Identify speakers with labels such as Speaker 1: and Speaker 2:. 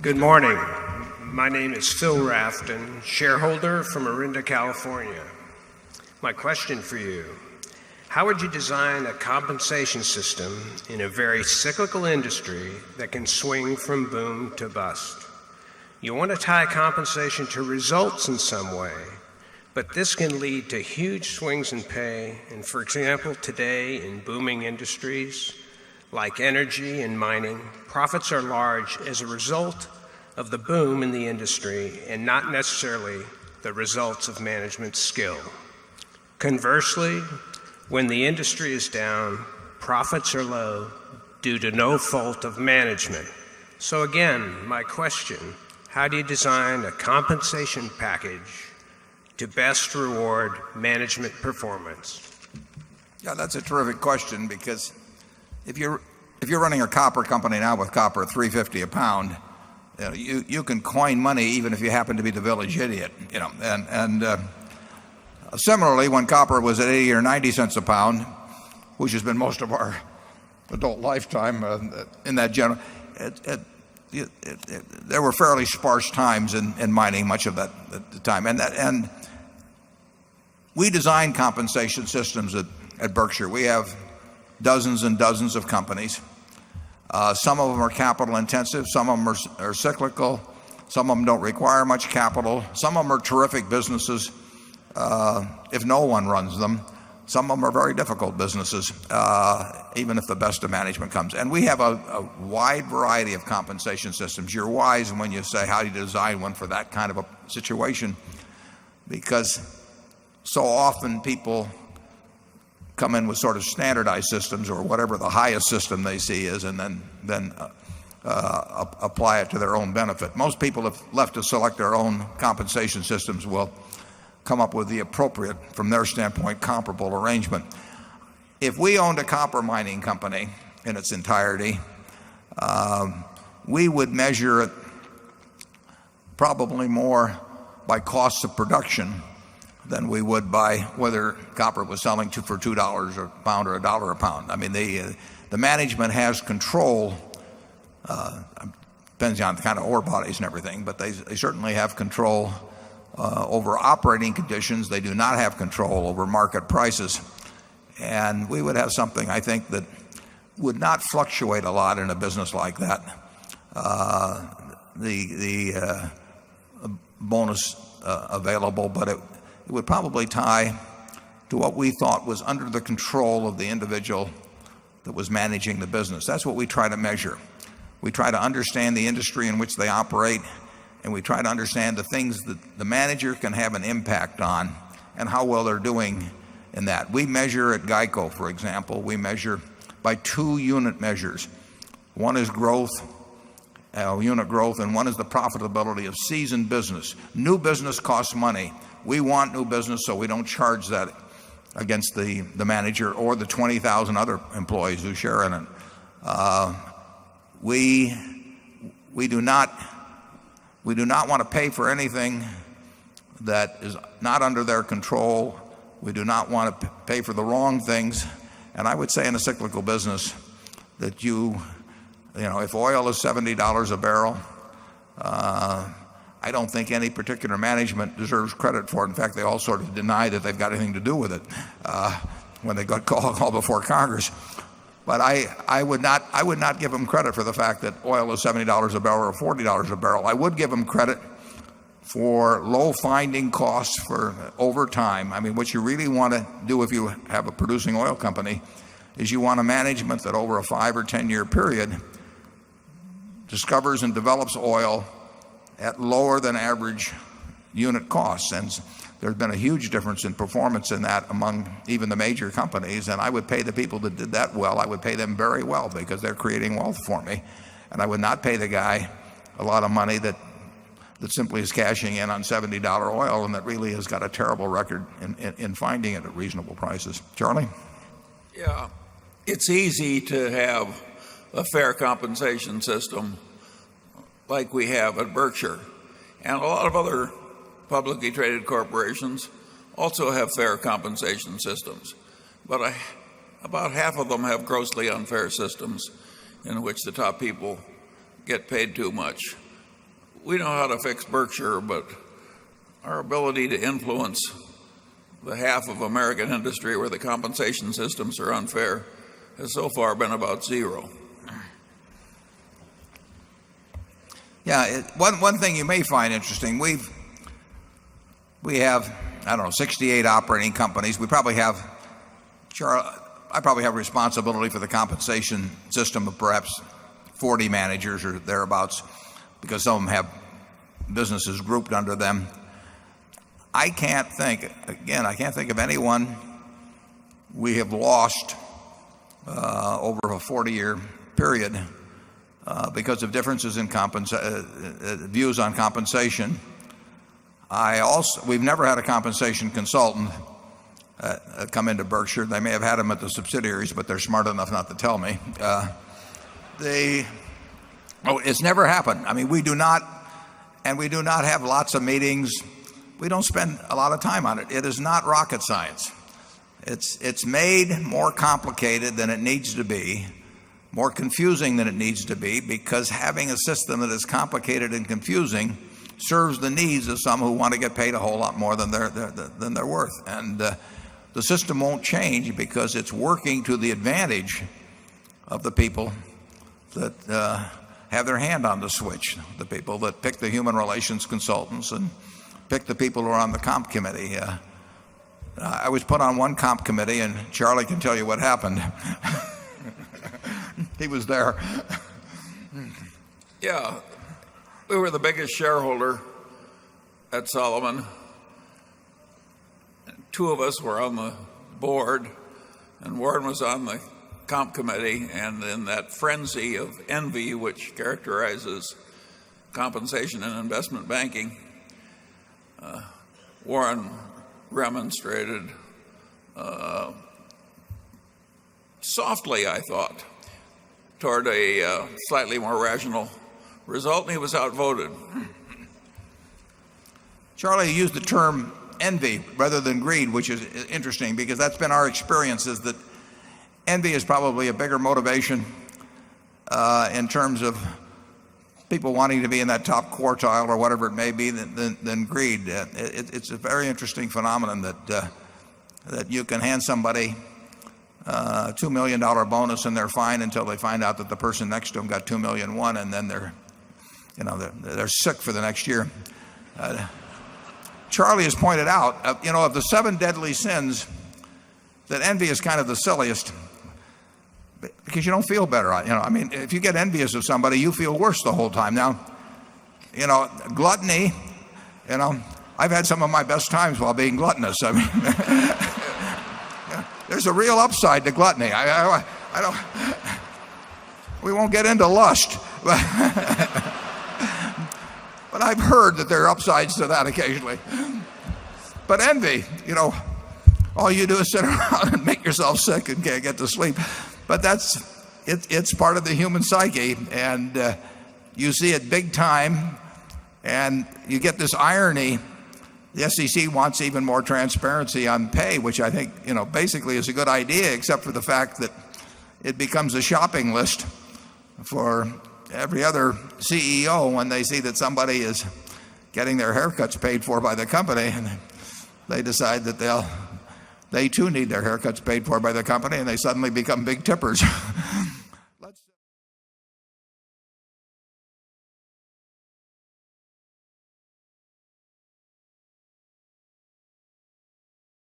Speaker 1: Good morning. My name is Phil Rafton, shareholder from Orinda, California. My question for you: how would you design a compensation system in a very cyclical industry that can swing from boom to bust? You want to tie compensation to results in some way, but this can lead to huge swings in pay. And for example, today in booming industries like energy and mining, profits are large as a result of the boom in the industry and not necessarily the results of management skill. Conversely, when the industry is down, profits are low due to no fault of management. So again, my question: how do you design a compensation package to best reward management performance?
Speaker 2: Yeah, that's a terrific question, because if you're running a copper company now with copper at $3.50 a pound, you can coin money even if you happen to be the village idiot. Similarly, when copper was at 80 or 90 cents a pound, which has been most of our adult lifetime in that general, there were fairly sparse times in mining much of that at the time. And we design compensation systems at Berkshire. We have dozens and dozens of companies. Some of them are capital intensive, some of them are cyclical, some of them don't require much capital, some of them are terrific businesses if no one runs them. Some of them are very difficult businesses, even if the best of management comes. And we have a wide variety of compensation systems. You're wise when you say, how do you design one for that kind of a situation? Because so often people come in with sort of standardized systems or whatever the highest system they see is, and then apply it to their own benefit. Most people, if left to select their own compensation systems, will come up with the appropriate, from their standpoint, comparable arrangement. If we owned a copper mining company in its entirety, we would measure it probably more by costs of production than we would by whether copper was selling for $2 a pound or $1 a pound. I mean, the management has control, depends on the kind of ore bodies and everything, but they certainly have control over operating conditions. They do not have control over market prices. And we would have something, I think, that would not fluctuate a lot in a business like that. The bonus available, but it would probably tie to what we thought was under the control of the individual that was managing the business. That's what we try to measure. We try to understand the industry in which they operate, and we try to understand the things that the manager can have an impact on and how well they're doing in that. We measure at GEICO, for example, we measure by 2 unit measures. One is growth, unit growth, and one is the profitability of seasoned business. New business costs money. We want new business, so we don't charge that against the manager or the 20,000 other employees who share in it. We do not want to pay for anything that is not under their control. We do not want to pay for the wrong things. And I would say in a cyclical business that if oil is $70 a barrel, I don't think any particular management deserves credit for it. In fact, they all sort of deny that they've got anything to do with it when they got called before Congress. But I would not give them credit for the fact that oil is $70 a barrel or $40 a barrel. I would give them credit for low finding costs for over time. I mean, what you really want to do if you have a producing oil company is you want a management that over a 5 or 10 year period discovers and develops oil at lower than average unit costs. And there's been a huge difference in performance in that among even the major companies. And I would pay the people that did that well. I would pay them very well because they're creating wealth for me. And I would not pay the guy a lot of money that simply is cashing in on $70 oil and that really has got a terrible record in finding it at reasonable prices. Charlie?
Speaker 3: Yeah, it's easy to have a fair compensation system like we have at Berkshire. And a lot of other publicly traded corporations also have fair compensation systems. But about half of them have grossly unfair systems in which the top people get paid too much. we know how to fix Berkshire, but our ability to influence the half of American industry where the compensation systems are unfair has so far been about zero.
Speaker 2: Yeah, one thing you may find interesting, we have, I don't know, 68 operating companies. I probably have responsibility for the compensation system of perhaps 40 managers or thereabouts, because some of them have businesses grouped under them. I can't think of anyone we have lost over a 40-year period because of differences in views on compensation. We've never had a compensation consultant come into Berkshire. They may have had them at the subsidiaries, but they're smart enough not to tell me. It's never happened. I mean, we do not have lots of meetings. We don't spend a lot of time on it. It is not rocket science. It's made more complicated than it needs to be, more confusing than it needs to be, because having a system that is complicated and confusing serves the needs of some who want to get paid a whole lot more than they're worth. And the system won't change because it's working to the advantage of the people that have their hand on the switch, the people that pick the human relations consultants and pick the people who are on the comp committee. I was put on one comp committee, and Charlie can tell you what happened. He was there.
Speaker 3: Yeah, we were the biggest shareholder at Solomon. Two of us were on the board, and Warren was on the comp committee. And in that frenzy of envy which characterizes compensation and investment banking, Warren remonstrated softly, I thought, toward a slightly more rational result, and he was outvoted.
Speaker 2: Charlie used the term envy rather than greed, which is interesting, because that's been our experience, is that envy is probably a bigger motivation in terms of people wanting to be in that top quartile or whatever it may be than greed. It's a very interesting phenomenon that you can hand somebody a $2 million bonus and they're fine until they find out that the person next to them got $2.1 million, and then they're sick for the next year. Charlie has pointed out, of the 7 deadly sins, that envy is kind of the silliest, because you don't feel better. I mean, if you get envious of somebody, you feel worse the whole time. Now, gluttony, I've had some of my best times while being gluttonous. I mean, there's a real upside to gluttony. I don't. We won't get into lust, but I've heard that there are upsides to that occasionally. But envy, all you do is sit around and make yourself sick and can't get to sleep. But it's part of the human psyche, and you see it big time, and you get this irony. The SEC wants even more transparency on pay, which I think, basically is a good idea, except for the fact that it becomes a shopping list for every other CEO when they see that somebody is getting their haircuts paid for by the company, and they decide that they too need their haircuts paid for by the company, and they suddenly become big tippers.